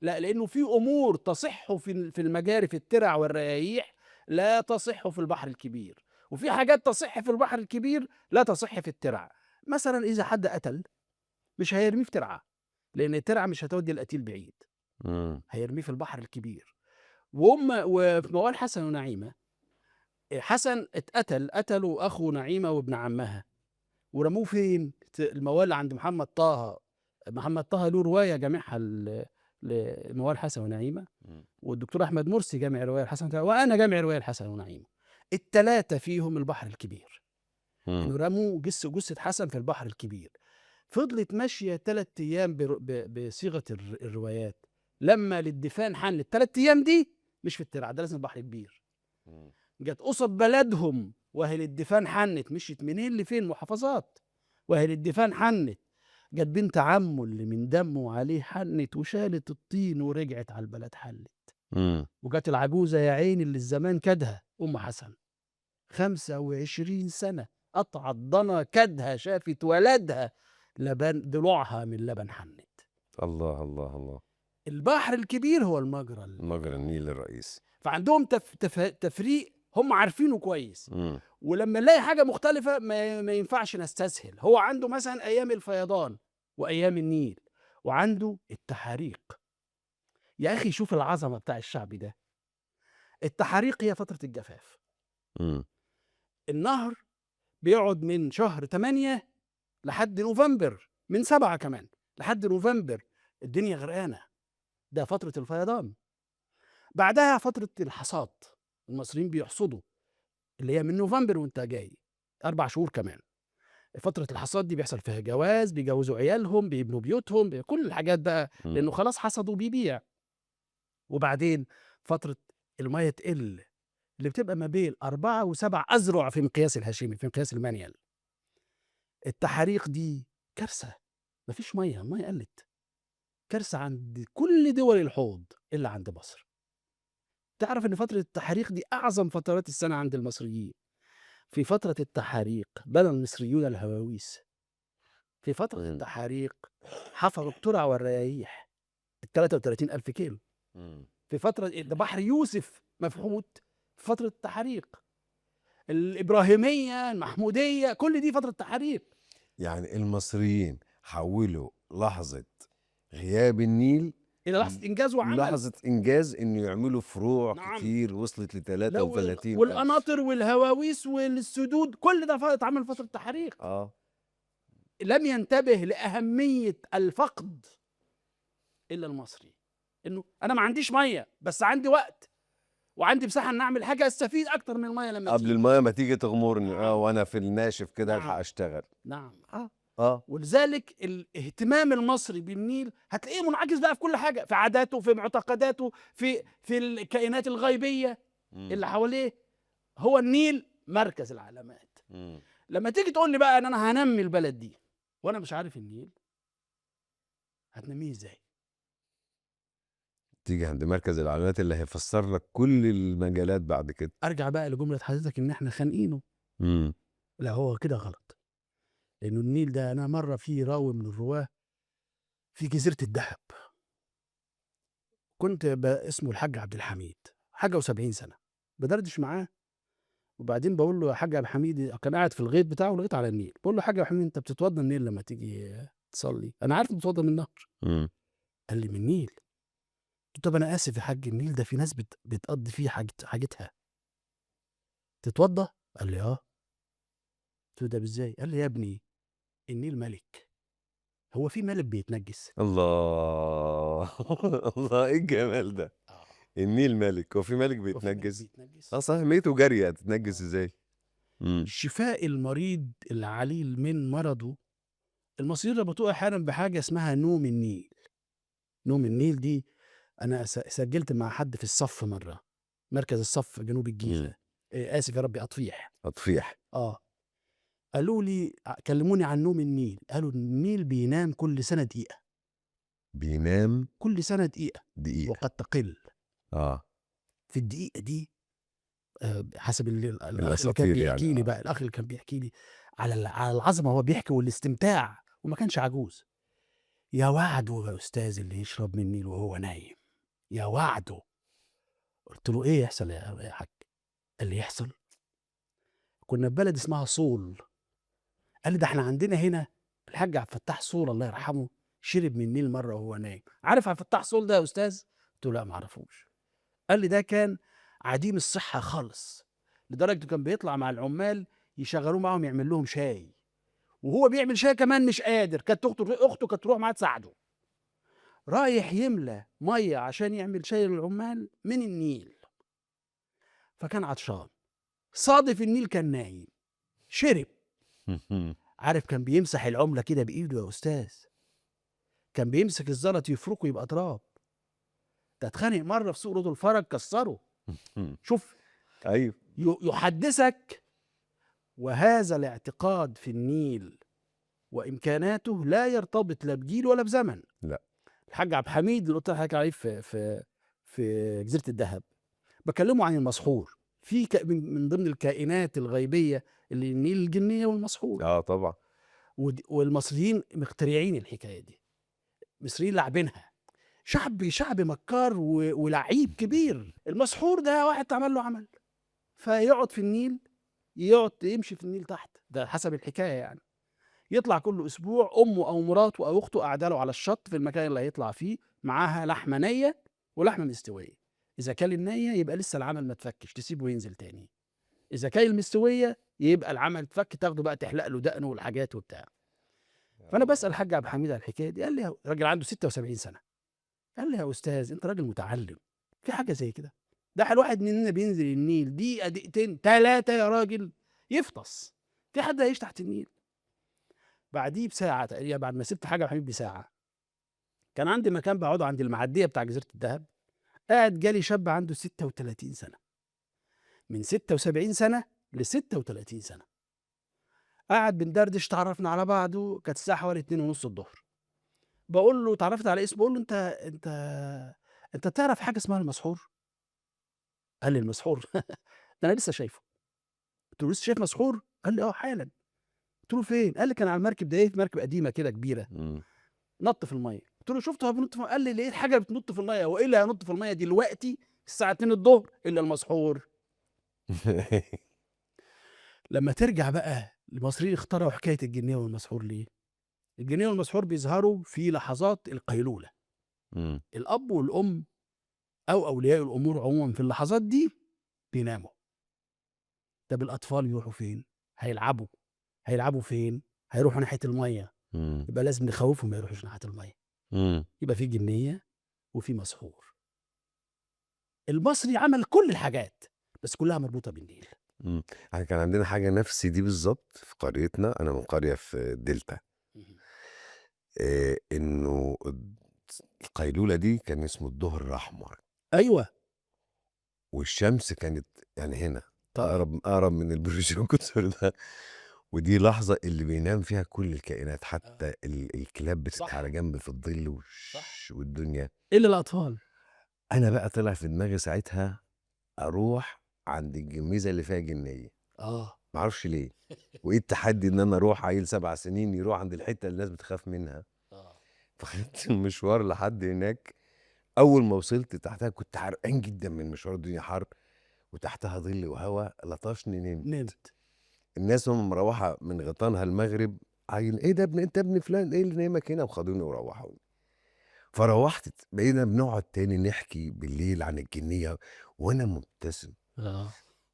لأ، لإنه في أمور تصح في المجاري في الترع والريايح لا تصح في البحر الكبير، وفي حاجات تصح في البحر الكبير لا تصح في الترعة. مثلا إذا حد قتل مش هيرميه في ترعة، لأن الترعة مش هتودي القتيل بعيد، إمم. هيرميه في البحر الكبير. وفي موال حسن ونعيمة، حسن اتقتل، قتلوا أخو نعيمة وابن عمها ورموه فين؟ الموال عند محمد طه. محمد طه له رواية جامعها لموال حسن ونعيمة، إمم. والدكتور أحمد مرسي جامع رواية الحسن ونعيمة، وأنا جامع رواية الحسن ونعيمة. التلاتة فيهم البحر الكبير، إمم. إنه رموا جثة حسن في البحر الكبير. فضلت ماشية 3 أيام بصيغة الروايات، لما للدفان حن ال3 أيام دي مش في الترعة، ده لازم البحر كبير. إمم. جت قصاد بلدهم وهي للدفان حنت، مشيت منين لفين؟ محافظات، وهي للدفان حنت. جت بنت عمه اللي من دمه عليه حنت وشالت الطين ورجعت على البلد حلت. إمم. وجت العجوزة يا عيني اللي الزمان كدها، أم حسن 25 سنة قطعت ضنا كدها، شافت ولدها لبن ضلوعها من لبن حنت. الله، الله، الله. البحر الكبير هو المجرى مجرى النيل الرئيسي. فعندهم تفريق هم عارفينه كويس. إمم. ولما نلاقي حاجة مختلفة ما ينفعش نستسهل. هو عنده مثلا أيام الفيضان وأيام النيل، وعنده التحاريق. يا أخي شوف العظمة بتاع الشعب ده. التحاريق هي فترة الجفاف. إمم. النهر بيقعد من شهر 8 لحد نوفمبر، من 7 كمان لحد نوفمبر الدنيا غرقانة، ده فترة الفيضان. بعدها فترة الحصاد، المصريين بيحصدوا، اللي هي من نوفمبر وانت جاي 4 شهور كمان. فترة الحصاد دي بيحصل فيها جواز، بيجوزوا عيالهم، بيبنوا بيوتهم، كل الحاجات بقى، إمم. لأنه خلاص حصدوا بيبيع. وبعدين فترة المية تقل، اللي بتبقى ما بين 4 و7 أذرع في مقياس الهاشمي، في مقياس المانيال. التحاريق دي كارثة، مفيش مية، المية قلت، كارثة عند كل دول الحوض إلا عند مصر. تعرف إن فترة التحاريق دي أعظم فترات السنة عند المصريين. في فترة التحاريق بنى المصريون الهواويس. في فترة إمم. التحاريق حفروا الترع والريايح 33,000 كيلو. إمم. في فترة ده بحر يوسف مفحوت في فترة التحاريق. الإبراهيمية، المحمودية، كل دي فترة تحاريق. يعني المصريين حوّلوا لحظة غياب النيل إلى لحظة إنجاز وعمل. لحظة إنجاز إنه يعملوا فروع نعم. كتير وصلت لو 33,000. والقناطر والهواويس والسدود كل ده اتعمل فترة تحاريق. لم ينتبه لأهمية الفقد إلا المصري، إنه أنا ما عنديش مية بس عندي وقت وعندي مساحة إن أعمل حاجة أستفيد أكتر من المية لما قبل تيجي. المَيّة ما تيجي تغمرني نعم. وأنا في الناشف كده نعم. ألحق أشتغل. نعم. ولذلك الاهتمام المصري بالنيل هتلاقيه منعكس بقى في كل حاجة، في عاداته، في معتقداته، في الكائنات الغيبية اللي حواليه. هو النيل مركز العلامات. لما تيجي تقول لي بقى ان انا هنمي البلد دي وانا مش عارف النيل، هتنميه ازاي؟ تيجي عند مركز العلامات اللي هيفسر لك كل المجالات بعد كده. ارجع بقى لجملة حضرتك ان احنا خانقينه. لا، هو كده غلط. لانه النيل ده، انا مرة في راوي من الرواه في جزيرة الدهب، كنت اسمه الحاج عبد الحميد، حاجة و70 سنة، بدردش معاه. وبعدين بقول له يا حاج عبد الحميد، كان قاعد في الغيط بتاعه، الغيط على النيل، بقول له يا حاج عبد الحميد انت بتتوضى منين لما تيجي تصلي؟ انا عارف بتتوضى من النهر. قال لي من النيل. قلت له طب انا اسف يا حاج، النيل ده في ناس بتقضي فيه حاجتها، تتوضى؟ قال لي اه. قلت له ده ازاي؟ قال لي يا ابني النيل ملك، هو في ملك بيتنجس؟ الله الله ايه الجمال ده. النيل ملك وفي ملك هو في ملك بيتنجس؟ بيتنجس؟ صحيح، ميته جارية تتنجس ازاي؟ شفاء المريض العليل من مرضه، المصريين ربطوه احيانا بحاجه اسمها نوم النيل. نوم النيل دي انا سجلت مع حد في الصف مره، مركز الصف جنوب الجيزه، اسف يا ربي، اطفيح. قالوا لي، كلموني عن نوم النيل، قالوا النيل بينام كل سنه دقيقه. بينام كل سنه دقيقه وقد تقل. في الدقيقه دي حسب الاخ اللي كان بيحكي لي بقى، الاخ اللي كان بيحكي لي على العظمه، هو بيحكي والاستمتاع، وما كانش عجوز. يا وعده يا استاذ اللي يشرب من النيل وهو نايم، يا وعده. قلت له ايه يحصل يا حاج؟ اللي يحصل كنا في بلد اسمها صول. قال لي ده احنا عندنا هنا الحاج عبد الفتاح صول الله يرحمه شرب من النيل مره وهو نايم. عارف عبد الفتاح صول ده يا استاذ؟ قلت له لا ما اعرفوش. قال لي ده كان عديم الصحه خالص، لدرجه كان بيطلع مع العمال يشغلوه معاهم يعمل لهم شاي، وهو بيعمل شاي كمان مش قادر، كانت اخته كانت تروح معاه تساعده، رايح يملى ميه عشان يعمل شاي للعمال من النيل. فكان عطشان، صادف النيل كان نايم، شرب. عارف كان بيمسح العمله كده بايده يا استاذ، كان بيمسك الزلط يفركه يبقى تراب. ده اتخانق مره في سوق رود الفرج كسره. شوف، ايوه. يحدثك وهذا الاعتقاد في النيل وامكاناته لا يرتبط لا بجيل ولا بزمن. لا. الحاج عبد الحميد اللي قلت لك عليه في جزيره الذهب، بكلمه عن المسحور، في من ضمن الكائنات الغيبيه اللي النيل الجنيه والمسحور. طبعا. والمصريين مخترعين الحكايه دي، المصريين لاعبينها. شعب مكار ولعيب كبير. المسحور ده واحد اتعمل له عمل فيقعد في النيل، يقعد يمشي في النيل تحت، ده حسب الحكايه يعني. يطلع كل اسبوع امه او مراته او اخته قاعده له على الشط في المكان اللي هيطلع فيه، معاها لحمه نيه ولحمه مستويه. اذا كان النيه يبقى لسه العمل ما اتفكش، تسيبه وينزل تاني. اذا كان المستويه يبقى العمل اتفك، تاخده بقى تحلق له دقنه والحاجات وبتاع. فانا بسال الحاج عبد الحميد على الحكايه دي، قال لي راجل عنده 76 سنه، قال لي يا استاذ انت راجل متعلم، في حاجه زي كده؟ ده الواحد مننا بينزل النيل دقيقه دقيقتين ثلاثه يا راجل يفطس، في حد هيعيش تحت النيل؟ بعديه بساعه تقريبا، بعد ما سبت حاجه حبيبي بساعه، كان عندي مكان بقعده عند المعديه بتاع جزيره الذهب، قاعد جالي شاب عنده 36 سنه، من 76 سنه ل 36 سنه، قاعد بندردش، تعرفنا على بعض، كانت الساعه حوالي 2 ونص الظهر. بقول له اتعرفت على اسمه، بقول له انت تعرف حاجه اسمها المسحور؟ قال لي المسحور ده انا لسه شايفه. قلت له لسه شايف مسحور؟ قال لي اه حالا. قلت له فين؟ قال لي كان على المركب ده، ايه مركب قديمه كده كبيره، نط في الميه. قلت له شفته بينط في الميه؟ قال لي لقيت حاجه بتنط في الميه، وايه اللي هينط في الميه دلوقتي الساعه 2 الظهر الا المسحور؟ لما ترجع بقى، المصريين اخترعوا حكايه الجنيه والمسحور ليه؟ الجنيه والمسحور بيظهروا في لحظات القيلوله. الاب والام او اولياء الامور عموما في اللحظات دي بيناموا. طب الاطفال يروحوا فين؟ هيلعبوا فين؟ هيروحوا ناحيه الميه، يبقى لازم نخوفهم ما يروحوش ناحيه الميه. يبقى في جنيه وفي مسحور. المصري عمل كل الحاجات بس كلها مربوطه بالنيل. احنا كان عندنا حاجه نفس دي بالظبط في قريتنا، انا من قريه في الدلتا. انه القيلوله دي كان اسمه الظهر الاحمر، ايوه والشمس كانت يعني هنا طبعا. اقرب من البروجيكتور ده، ودي لحظه اللي بينام فيها كل الكائنات، حتى الكلاب بتبقى على جنب في الظل والدنيا الا الاطفال. انا بقى طلع في دماغي ساعتها اروح عند الجميزه اللي فيها جنيه، معرفش ليه. وايه التحدي ان انا اروح عيل 7 سنين يروح عند الحته اللي الناس بتخاف منها. فخدت المشوار لحد هناك. اول ما وصلت تحتها كنت حرقان جدا من مشوار، الدنيا حر وتحتها ظل وهواء لطشني، نمت. الناس هم مروحه من غطانها المغرب، عيل ايه ده انت ابن فلان، ايه اللي نايمك هنا؟ وخدوني وروحوني. فروحت بقينا بنقعد تاني نحكي بالليل عن الجنيه وانا مبتسم.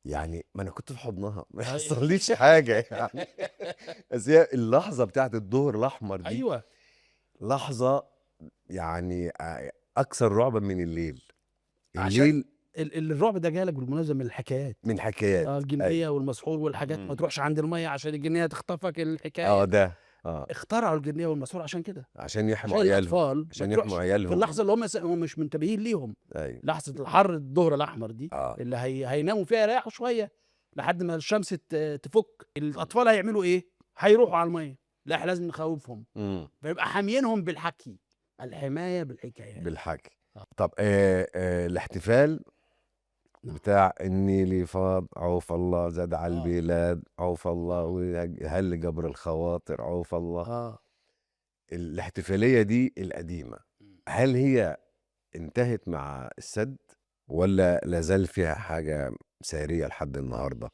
يعني ما انا كنت في حضنها ما حصليش حاجه يعني. بس هي اللحظه بتاعت الظهر الاحمر دي ايوه لحظه يعني اكثر رعبا من الليل. عشان الرعب ده جالك بالمناسبه من الحكايات، من حكايات الجنيه والمسحور والحاجات، ما تروحش عند الميه عشان الجنيه تخطفك. الحكايه ده اخترعوا الجنيه والمسحور عشان كده، عشان يحموا عيالهم، عشان يحموا عيالهم في اللحظه اللي هم مش منتبهين ليهم. أيوة. لحظه الحر الظهر الاحمر دي اللي هيناموا فيها يريحوا شويه لحد ما الشمس تفك. الاطفال هيعملوا ايه؟ هيروحوا على الميه، لا احنا لازم نخوفهم. فيبقى حامينهم بالحكي، الحمايه بالحكي. طب الاحتفال بتاع النيل فاض عوف الله، زاد على البلاد عوف الله، وهل جبر الخواطر عوف الله. الاحتفالية دي القديمة هل هي انتهت مع السد ولا لازال فيها حاجة سارية لحد النهاردة؟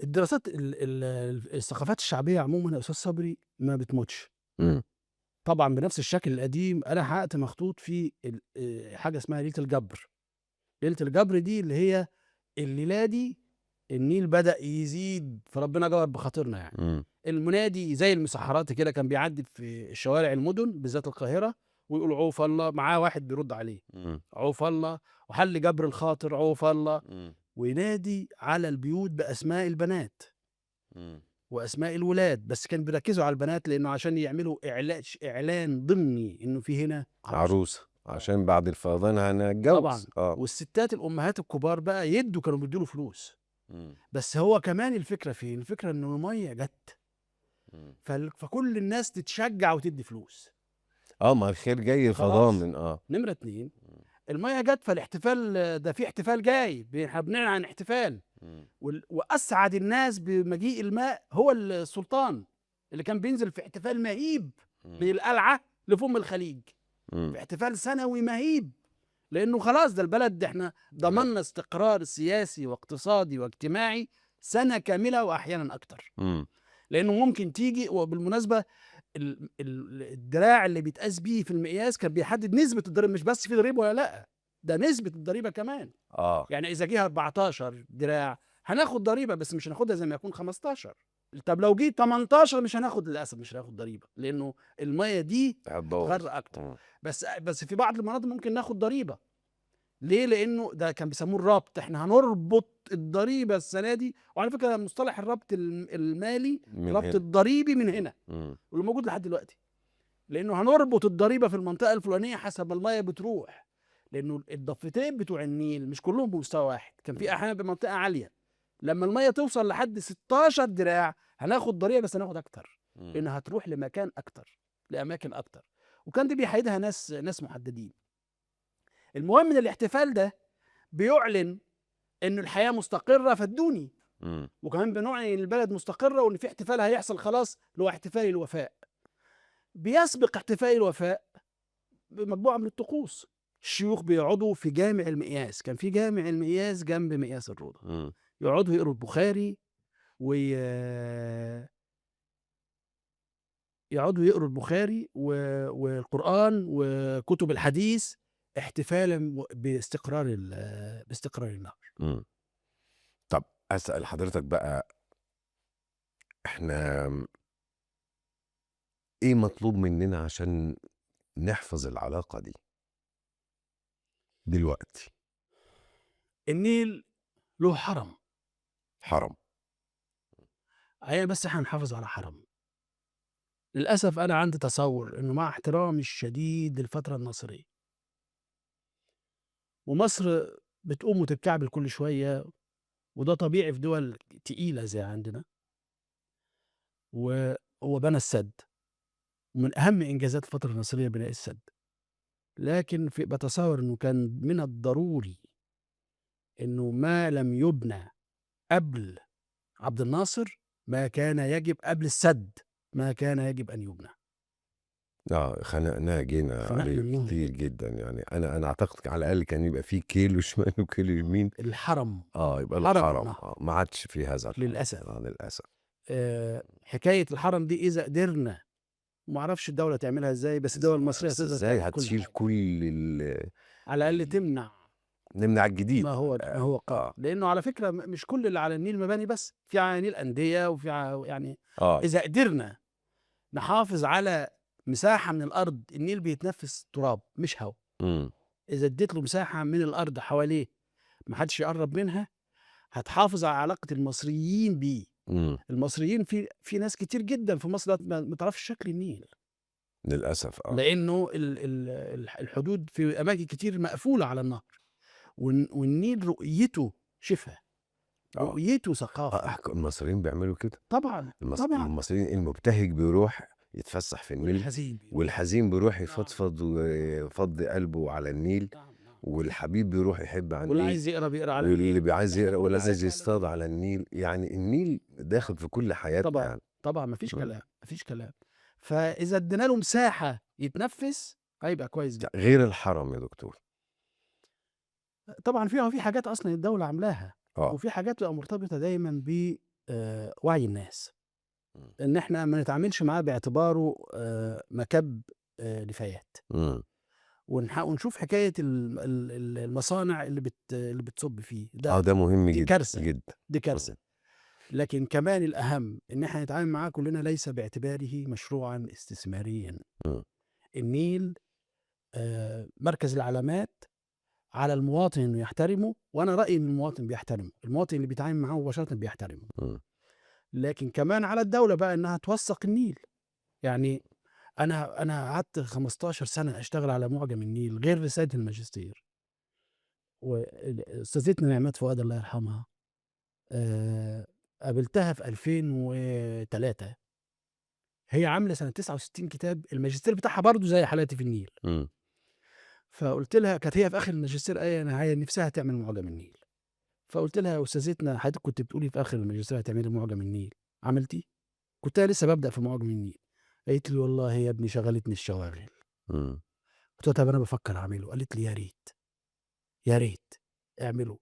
الدراسات الثقافات الشعبية عمومًا يا أستاذ صبري ما بتموتش. امم طبعًا بنفس الشكل القديم. أنا حققت مخطوط في حاجة اسمها ليلة الجبر. ليلة الجبر دي اللي هي الليلة دي النيل بدأ يزيد، فربنا جبر بخاطرنا يعني. امم المنادي زي المسحّراتي كده كان بيعدّي في شوارع المدن بالذات القاهرة ويقول عوف الله، معاه واحد بيرُد عليه، امم عوف الله، وحل جبر الخاطر عوف الله، امم وينادي على البيوت بأسماء البنات امم وأسماء الولاد، بس كان بيركّزوا على البنات لإنه عشان يعملوا إعلان ضمني إنه في هنا عروسة. عروسة آه، عشان بعد الفيضان طبعًا. هنتجوز. والستات الأمهات الكبار بقى يدّوا، كانوا بيدّوا له فلوس. امم بس هو كمان الفكرة فين؟ الفكرة إنه المَيّة جات، امم فكل الناس تتشجّع وتدّي فلوس. ما الخير جاي خلاص. فضامن. نمرة 2، المَيّة جات، فالاحتفال ده في احتفال جاي، إحنا بنعلن عن احتفال. امم وأسعد الناس بمجيء الماء هو السلطان، اللي كان بينزل في احتفال مهيب من امم القلعة لفم الخليج، امم في احتفال سنوي مهيب، لأنه خلاص ده البلد إحنا ضمنّا استقرار سياسي واقتصادي واجتماعي سنة كاملة وأحيانًا أكتر. امم لأنه ممكن تيجي، وبالمناسبة الدراع اللي بيتقاس بيه في المقياس كان بيحدد نسبة الضريبة، مش بس في ضريبة والّا لأ، ده نسبة الضريبة كمان. اه يعني إذا جه 14 دراع هناخد ضريبة، بس مش هناخدها زي ما يكون 15. طب لو جه 18 مش هناخد، للأسف مش هناخد ضريبة، لأنه المَيّة دي هتبوظ. غَرْ أكتر. امم بس في بعض المناطق ممكن ناخد ضريبة. ليه؟ لأنه ده كان بيسموه الربط، إحنا هنربط الضريبة السنة دي. وعلى فكرة مصطلح الربط المالي، من الربط هنا. الضريبي من هنا، امم واللي موجود لحد دلوقتي. لأنه هنربط الضريبة في المنطقة الفلانية حسب ما المَيّة بتروح، لأنه الضفتين بتوع النيل مش كلّهم بمستوى واحد، كان في أحيانًا بمنطقة عالية، لمّا المَيّة توصل لحد 16 دراع هناخد ضريبة، بس هناخد أكتر، امم لأنها هتروح لمكان أكتر، لأماكن أكتر، وكان دي بيحيدها ناس محددين. المهم إن الاحتفال ده بيعلن إن الحياة مستقرة فادّوني، امم وكمان بنعلن إن البلد مستقرة وإن في احتفال هيحصل خلاص اللي هو احتفال الوفاء. بيسبق احتفال الوفاء بمجموعة من الطقوس. الشيوخ بيقعدوا في جامع المقياس، كان في جامع المقياس جنب مقياس الروضة، امم يقعدوا يقروا البخاري وي يقعدوا يقروا البخاري والقرآن وكتب الحديث احتفالًا باستقرار النهر. امم طب أسأل حضرتك بقى، احنا ايه مطلوب مننا عشان نحفظ العلاقة دي دلوقتي؟ النيل له حرم، حرام. بس إحنا هنحافظ على حرم. للأسف أنا عندي تصوُّر إنه مع احترامي الشديد للفترة الناصرية، ومصر بتقوم وتتكعبل كل شوية، وده طبيعي في دول تقيلة زي عندنا، وهو بنى السد، ومن أهم إنجازات الفترة الناصرية بناء السد. لكن باتصوّر إنه كان من الضروري إنه ما لم يُبنى قبل عبد الناصر ما كان يجب قبل السد، ما كان يجب أن يُبنى. خنقناه جينا خنقنا عليه النهر. كتير جدا، يعني انا اعتقد على الاقل كان يبقى فيه كيلو شمال وكيلو يمين. الحرم، يبقى له حرم حرم. النهر ما عادش فيه هذا الحرم. للأسف. للاسف. حكاية الحرم دي إذا قدرنا، وما أعرفش الدولة تعملها إزاي، بس الدولة المصرية بس تقدر ازاي تعمل كل هتشيل حاجة، كل على الأقل تمنع نمنع الجديد. ما هو قائم. اه لأنه على فكرة مش كل اللي على النيل مباني بس، في على النيل أندية وفي يعني اه إذا قدرنا نحافظ على مساحة من الأرض النيل بيتنفّس تراب مش هوا، امم إذا ادّيت له مساحة من الأرض حواليه ما حدش يقرّب منها، هتحافظ على علاقة المصريين بيه. امم المصريين في ناس كتير جدًا في مصر ما تعرفش شكل النيل، للاسف. لإنه الحدود في أماكن كتير مقفولة على النهر، والنيل رؤيته شِفا، اه رؤيته ثقافة. المصريين بيعملوا كده. طبعًا، طبعًا. المصريين المبتهج بيروح يتفسح في النيل، والحزين بيروح. والحزين بيروح نعم، يفضفض ويفضي قلبه على النيل، نعم، نعم. والحبيب بيروح يحب على واللي النيل، عايز يقرا بيقرا على واللي النيل، عايز إحنا يقرا كُلّه واللي عايز بنصلّي على يصطاد النيل. على النيل. يعني النيل داخل في كل حياتنا طبعًا، يعني. طبعًا ما فيش مم. كلام، ما فيش كلام. فإذا ادّينا له مساحة يتنفّس هيبقى كويس جدًا. غير الحرم يا دكتور. طبعًا في حاجات أصلًا الدولة عاملاها، آه. وفي حاجات بتبقى مرتبطة دايمًا ب وعي الناس، إمم. إن إحنا ما نتعاملش معاه باعتباره مَكَب نفايات، إمم. ونشوف حكاية المصانع اللي بتصُب فيه، آه، ده مهم دي جدًا، كارثة، جدًا. دي إمم. كارثة. لكن كمان الأهم إن إحنا نتعامل معاه كلنا ليس باعتباره مشروعًا استثماريًا. إمم. النيل مركز العلامات على المواطن إنه يحترمه، وأنا رأيي إن المواطن بيحترمه، المواطن اللي بيتعامل معاه مباشرةً بيحترمه، إمم. لكن كمان على الدولة بقى إنها توثّق النيل. يعني أنا قعدت 15 سنة أشتغل على مُعجم النيل غير رسالة الماجستير، أستاذتنا نعمات فؤاد الله يرحمها قابلتها في 2003، هي عاملة سنة 69 كتاب، الماجستير بتاعها برضه زي حالاتي في النيل، إمم. فقُلت لها كانت هي في آخر الماجستير قايلة أنا نفسها تعمل مُعجم النيل، فقُلت لها: "يا أستاذتنا حضرتِك كنتِ بتقولي في آخر الماجستير هتعملي مُعجم النيل، عملتيه؟" كنت أنا لسه بابدأ في مُعجم النيل، قالت لي: "والله يا ابني شغلتني الشواغل." إمم. قُلت لها: "طَب أنا بافكّر أعمله." قالت لي: "يا ريت، يا ريت اعمله."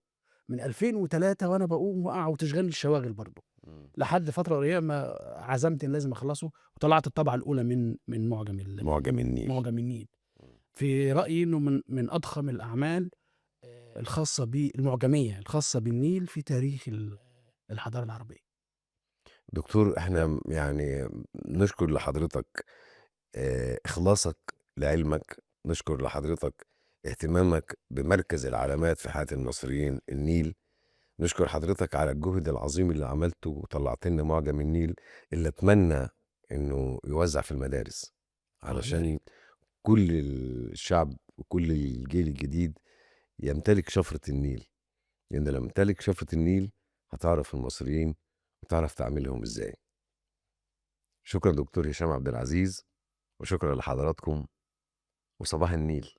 من 2003 وأنا باقوم وأقع وتشغلني الشواغل برضه، إمم. لحد فترة قريبة ما عزمت إن لازم أخلّصه، وطلّعت الطبعة الأولى من مُعجم النيل. مُعجم النيل. إمم. في رأيي إنه من أضخم الأعمال الخاصة المُعجمية الخاصة بالنيل في تاريخ الحضارة العربية. دكتور، إحنا يعني نشكر لحضرتك إخلاصك لعلمك، نشكر لحضرتك اهتمامك بمركز العلامات في حياة المصريين النيل، نشكر حضرتك على الجهد العظيم اللي عملته وطلّعت لنا مُعجم النيل اللي أتمنى إنه يوزّع في المدارس، يا علشان ريت. كل الشعب وكل الجيل الجديد يمتلك شفرة النيل، لإن لمّا تمتلك شفرة النيل هتعرف المصريين وتعرف تعاملهم إزاي. شكرًا دكتور هشام عبد العزيز، وشكرًا لحضراتكم، وصباح النيل.